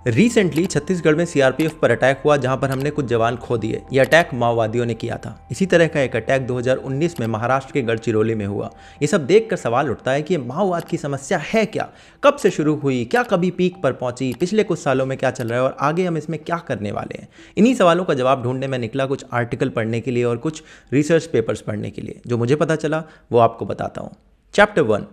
Recently Chhattisgarh में CRPF पर attack हुआ जहां पर हमने कुछ जवान खो दिए। यह अटैक माओवादियों ने किया था। इसी तरह का एक अटैक 2019 में महाराष्ट्र के गढ़चिरौली में हुआ। ये सब देखकर सवाल उठता है कि ये माओवाद की समस्या है क्या, कब से शुरू हुई, क्या कभी पीक पर पहुंची, पिछले कुछ सालों में क्या चल रहा है और आगे हम इसमें क्या करने वाले हैं। इन्हीं सवालों का जवाब ढूंढने में निकला कुछ आर्टिकल पढ़ने के लिए और कुछ रिसर्च पेपर्स पढ़ने के लिए। जो मुझे पता चला वो आपको बताता हूँ। Chapter 1,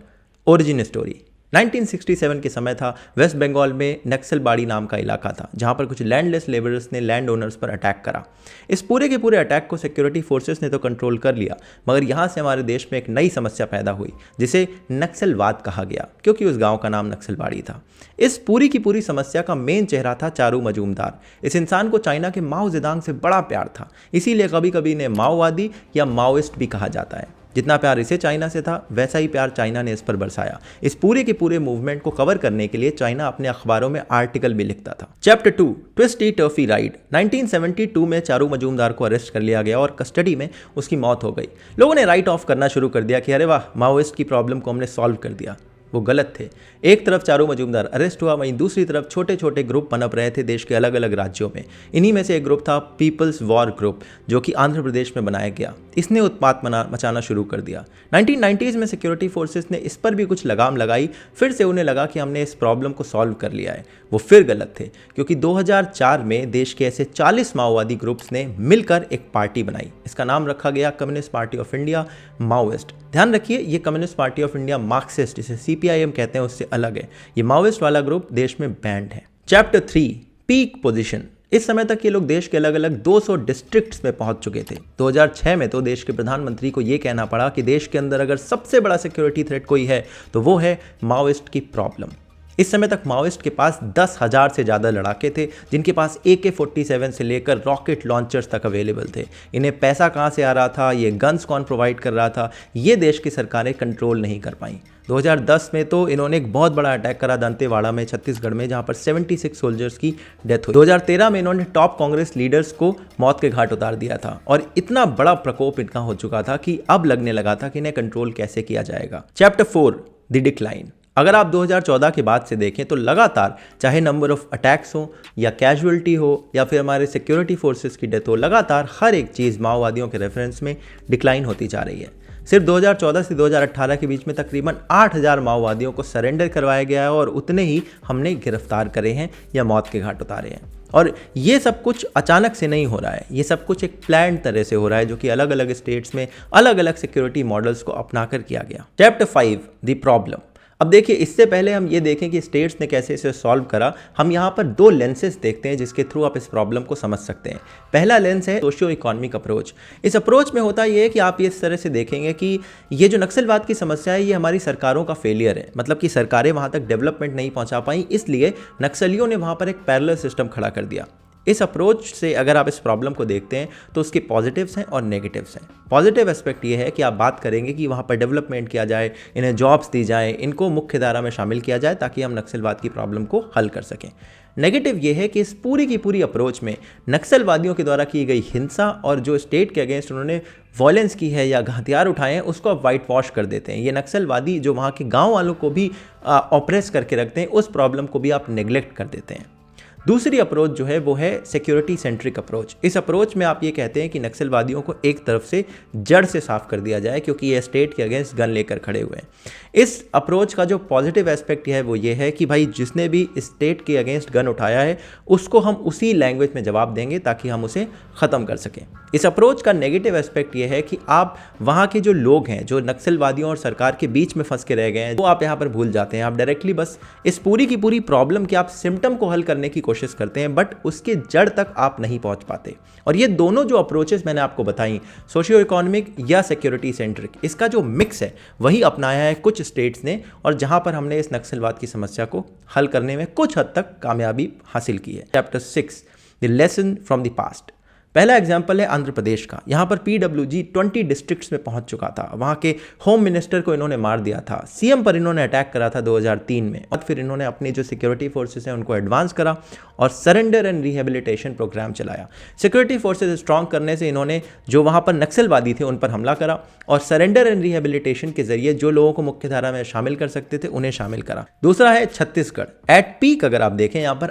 origin story. 1967 के समय था। वेस्ट बंगाल में नक्सलबाड़ी नाम का इलाका था जहां पर कुछ लैंडलेस लेबरर्स ने लैंड ओनर्स पर अटैक करा। इस पूरे के पूरे अटैक को सिक्योरिटी फोर्सेस ने तो कंट्रोल कर लिया, मगर यहां से हमारे देश में एक नई समस्या पैदा हुई जिसे नक्सलवाद कहा गया, क्योंकि उस गांव का नाम नक्सलबाड़ी था। इस पूरी की पूरी समस्या का मेन चेहरा था चारू मजूमदार। इस इंसान को चाइना के माओ जेदांग से बड़ा प्यार था, इसीलिए कभी कभी इन्हें माओवादी या माओइस्ट भी कहा जाता है। जितना प्यार इसे चाइना से था वैसा ही प्यार चाइना ने इस पर बरसाया। इस पूरे के पूरे मूवमेंट को कवर करने के लिए चाइना अपने अखबारों में आर्टिकल भी लिखता था। Chapter 2, twisty टर्फी ride. 1972 में चारू मजूमदार को अरेस्ट कर लिया गया और कस्टडी में उसकी मौत हो गई। लोगों ने राइट ऑफ करना शुरू कर दिया कि अरे वाह, माओइस्ट की प्रॉब्लम को हमने सॉल्व कर दिया। वो गलत थे। एक तरफ चारू मजूमदार अरेस्ट हुआ, वहीं दूसरी तरफ छोटे छोटे ग्रुप पनप रहे थे देश के अलग अलग राज्यों में। इन्हीं में से एक ग्रुप था पीपल्स वॉर ग्रुप, जो कि आंध्र प्रदेश में बनाया गया। इसने उत्पात मचाना शुरू कर दिया। 1990s में सिक्योरिटी फोर्सेस ने इस पर भी कुछ लगाम लगाई। फिर से उन्हें लगा कि हमने इस प्रॉब्लम को सॉल्व कर लिया है। वो फिर गलत थे, क्योंकि 2004 में देश के ऐसे 40 माओवादी ग्रुप्स ने मिलकर एक पार्टी बनाई। इसका नाम रखा गया communist party of India, Maoist. ध्यान रखिए, ये communist party of India Marxist, जिसे सीपीआईएम कहते हैं, उससे अलग है। ये माओइस्ट वाला ग्रुप देश में बैंड है। Chapter 3, peak position. इस समय तक ये लोग देश के अलग अलग 200 डिस्ट्रिक्ट्स में पहुंच चुके थे। 2006 में तो देश के प्रधानमंत्री को ये कहना पड़ा कि देश के अंदर अगर सबसे बड़ा सिक्योरिटी थ्रेट कोई है तो वो है माओइस्ट की प्रॉब्लम। इस समय तक माओइस्ट के पास 10,000 से ज़्यादा लड़ाके थे, जिनके पास AK-47 से लेकर रॉकेट लॉन्चर्स तक अवेलेबल थे। इन्हें पैसा कहाँ से आ रहा था, ये गन्स कौन प्रोवाइड कर रहा था, ये देश की सरकारें कंट्रोल नहीं कर पाईं। 2010 में तो इन्होंने एक बहुत बड़ा अटैक करा दंतेवाड़ा में, छत्तीसगढ़ में, जहाँ पर 76 सोल्जर्स की डेथ हुई। 2013 में इन्होंने टॉप कांग्रेस लीडर्स को मौत के घाट उतार दिया था और इतना बड़ा प्रकोप इनका हो चुका था कि अब लगने लगा था कि इन्हें कंट्रोल कैसे किया जाएगा। Chapter 4, the decline. अगर आप 2014 के बाद से देखें तो लगातार, चाहे नंबर ऑफ अटैक्स हो या कैजुअलिटी हो या फिर हमारे सिक्योरिटी फोर्सेस की डेथ हो, लगातार हर एक चीज़ माओवादियों के रेफरेंस में डिक्लाइन होती जा रही है। सिर्फ 2014 से 2018 के बीच में तकरीबन 8,000 माओवादियों को सरेंडर करवाया गया है और उतने ही हमने गिरफ्तार करे हैं या मौत के घाट उतारे हैं। और ये सब कुछ अचानक से नहीं हो रहा है, ये सब कुछ एक प्लान तरह से हो रहा है, जो कि अलग अलग स्टेट्स में अलग अलग सिक्योरिटी मॉडल्स को अपनाकर किया गया। Chapter 5, the problem. अब देखिए, इससे पहले हम ये देखें कि स्टेट्स ने कैसे इसे सॉल्व करा, हम यहाँ पर 2 लेंसेज देखते हैं जिसके थ्रू आप इस प्रॉब्लम को समझ सकते हैं। पहला लेंस है सोशियो इकोनॉमिक अप्रोच। इस अप्रोच में होता ये है कि आप ये इस तरह से देखेंगे कि ये जो नक्सलवाद की समस्या है, ये हमारी सरकारों का फेलियर है। मतलब कि सरकारें वहाँ तक डेवलपमेंट नहीं पहुँचा पाई, इसलिए नक्सलियों ने वहाँ पर एक पैरेलल सिस्टम खड़ा कर दिया। इस अप्रोच से अगर आप इस प्रॉब्लम को देखते हैं तो उसके पॉजिटिव्स हैं और नेगेटिव्स हैं। पॉजिटिव एस्पेक्ट ये है कि आप बात करेंगे कि वहाँ पर डेवलपमेंट किया जाए, इन्हें जॉब्स दी जाए, इनको मुख्य धारा में शामिल किया जाए ताकि हम नक्सलवाद की प्रॉब्लम को हल कर सकें। नेगेटिव ये है कि इस पूरी की पूरी अप्रोच में नक्सलवादियों के द्वारा की गई हिंसा और जो स्टेट के अगेंस्ट उन्होंने वॉयलेंस की है या हथियार उठाए हैं, उसको आप वाइट वॉश कर देते हैं। ये नक्सलवादी जो वहाँ के गाँव वालों को भी ऑपरेस करके रखते हैं, उस प्रॉब्लम को भी आप नेग्लेक्ट कर देते हैं। दूसरी अप्रोच जो है वो है सिक्योरिटी सेंट्रिक अप्रोच। इस अप्रोच में आप ये कहते हैं कि नक्सलवादियों को एक तरफ से जड़ से साफ कर दिया जाए, क्योंकि ये स्टेट के अगेंस्ट गन लेकर खड़े हुए हैं। इस अप्रोच का जो पॉजिटिव एस्पेक्ट है वो ये है कि भाई जिसने भी स्टेट के अगेंस्ट गन उठाया है उसको हम उसी लैंग्वेज में जवाब देंगे ताकि हम उसे ख़त्म कर सकें। इस अप्रोच का नेगेटिव एस्पेक्ट ये है कि आप वहाँ के जो लोग हैं, जो नक्सलवादियों और सरकार के बीच में फंस के रह गए हैं, वो आप यहाँ पर भूल जाते हैं। आप डायरेक्टली बस इस पूरी की पूरी प्रॉब्लम के आप सिम्टम को हल करने की कोशिश करते हैं, बट उसके जड़ तक आप नहीं पहुंच पाते। और ये दोनों जो अप्रोचेस मैंने आपको बताई, सोशियो इकोनॉमिक या सिक्योरिटी सेंट्रिक, इसका जो मिक्स है वही अपनाया है कुछ स्टेट्स ने, और जहां पर हमने इस नक्सलवाद की समस्या को हल करने में कुछ हद तक कामयाबी हासिल की है। Chapter 6, the lesson from the past. पहला एग्जाम्पल है आंध्र प्रदेश का। यहाँ पर PWG 20 डिस्ट्रिक्ट्स में पहुंच चुका था। वहाँ के होम मिनिस्टर को इन्होंने मार दिया था। CM पर इन्होंने अटैक करा था 2003 में, और फिर इन्होंने अपनी जो सिक्योरिटी फोर्सेस हैं उनको एडवांस करा और सरेंडर एंड रिहेबिलिटेशन प्रोग्राम चलाया। सिक्योरिटी फोर्सेस स्ट्रॉन्ग करने से इन्होंने जो वहाँ पर नक्सलवादी थे उन पर हमला करा, और सरेंडर एंड रिहेबिलिटेशन के जरिए जो लोगों को मुख्यधारा में शामिल कर सकते थे उन्हें शामिल करा। दूसरा है छत्तीसगढ़। एट पीक अगर आप देखें, यहाँ पर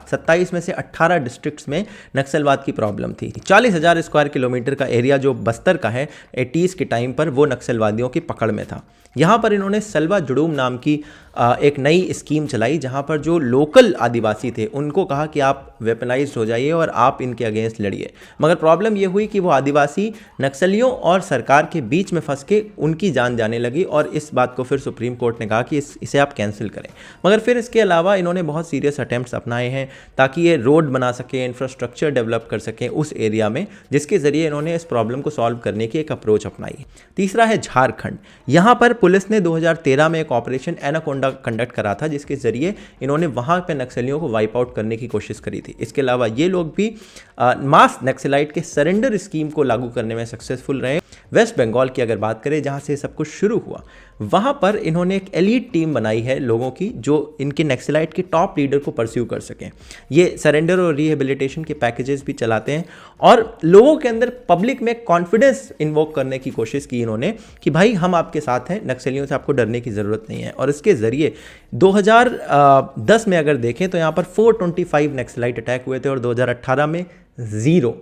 27 में से 18 डिस्ट्रिक्ट्स में नक्सलवाद की प्रॉब्लम थी। 40,000 स्क्वायर किलोमीटर का एरिया जो बस्तर का है 80s के टाइम पर वो नक्सलवादियों की पकड़ में था। यहाँ पर इन्होंने सलवा जुड़ूम नाम की एक नई स्कीम चलाई, जहाँ पर जो लोकल आदिवासी थे उनको कहा कि आप वेपनाइज्ड हो जाइए और आप इनके अगेंस्ट लड़िए। मगर प्रॉब्लम ये हुई कि वो आदिवासी नक्सलियों और सरकार के बीच में फंस के उनकी जान जाने लगी, और इस बात को फिर सुप्रीम कोर्ट ने कहा कि इसे आप कैंसिल करें। मगर फिर इसके अलावा इन्होंने बहुत सीरियस अटैम्प्ट्स अपनाए हैं ताकि ये रोड बना सकें, इंफ्रास्ट्रक्चर डेवलप कर सकें उस एरिया में, जिसके ज़रिए इन्होंने इस प्रॉब्लम को सॉल्व करने की एक अप्रोच अपनाई। तीसरा है झारखंड। यहाँ पर पुलिस ने 2013 में एक ऑपरेशन एनाकोंडा कंडक्ट करा था, जिसके जरिए इन्होंने वहां पे नक्सलियों को वाइप आउट करने की कोशिश करी थी। इसके अलावा ये लोग भी मास नक्सलाइट के सरेंडर स्कीम को लागू करने में सक्सेसफुल रहे। वेस्ट बंगाल की अगर बात करें, जहां से सब कुछ शुरू हुआ, वहां पर इन्होंने एक एलीट टीम बनाई है लोगों की जो इनके नक्सलाइट के टॉप लीडर को परस्यू कर सकें। ये सरेंडर और रिहेबिलिटेशन के पैकेजेस भी चलाते हैं, और लोगों के अंदर पब्लिक में कॉन्फिडेंस इन्वोक करने की कोशिश की इन्होंने कि भाई हम आपके साथ हैं, नक्सलियों से आपको डरने की ज़रूरत नहीं है। और इसके ज़रिए 2010 में अगर देखें तो यहाँ पर 425 नक्सलाइट अटैक हुए थे और 2018 में 0।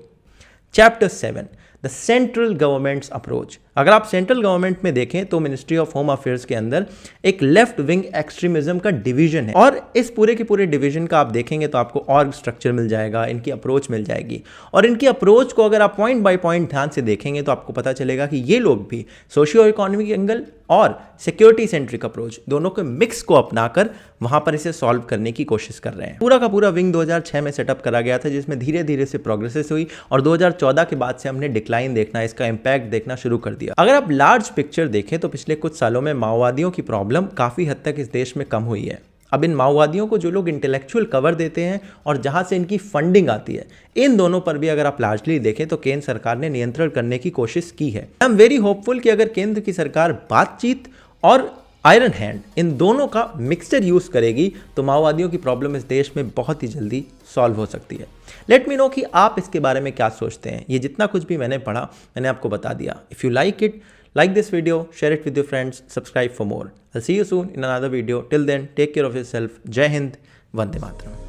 Chapter 7 the central governments approach. अगर आप सेंट्रल गवर्नमेंट में देखें तो मिनिस्ट्री ऑफ होम अफेयर्स के अंदर एक लेफ्ट विंग एक्सट्रीमिज्म का डिवीजन है, और इस पूरे के पूरे डिवीजन का आप देखेंगे तो आपको ऑर्ग स्ट्रक्चर मिल जाएगा, इनकी अप्रोच मिल जाएगी। और इनकी अप्रोच को अगर आप पॉइंट बाय पॉइंट ध्यान से देखेंगे तो आपको पता चलेगा कि ये लोग भी सोशियो इकोनॉमिक एंगल और सिक्योरिटी सेंट्रिक अप्रोच दोनों के मिक्स को अपनाकर वहां पर इसे सॉल्व करने की कोशिश कर रहे हैं। पूरा का पूरा विंग 2006 में सेटअप करा गया था, जिसमें धीरे धीरे से प्रोग्रेसेस हुई, और 2014 के बाद से हमने डिक्लाइन देखना, इसका इंपैक्ट देखना शुरू कर दिया। अगर आप लार्ज पिक्चर देखें तो पिछले कुछ सालों में माओवादियों की प्रॉब्लम काफ़ी हद तक इस देश में कम हुई है। अब इन माओवादियों को जो लोग इंटेलेक्चुअल कवर देते हैं और जहां से इनकी फंडिंग आती है, इन दोनों पर भी अगर आप लार्जली देखें तो केंद्र सरकार ने नियंत्रण करने की कोशिश की है। आई एम वेरी होपफुल कि अगर केंद्र की सरकार बातचीत और आयरन हैंड इन दोनों का मिक्सचर यूज करेगी तो माओवादियों की प्रॉब्लम इस देश में बहुत ही जल्दी सॉल्व हो सकती है। लेट मी नो कि आप इसके बारे में क्या सोचते हैं। ये जितना कुछ भी मैंने पढ़ा मैंने आपको बता दिया। If you like it, like this video, share it with your friends, subscribe for more. I'll see you soon in another video. Till then, take care of yourself. Jai Hind, Vande Mataram.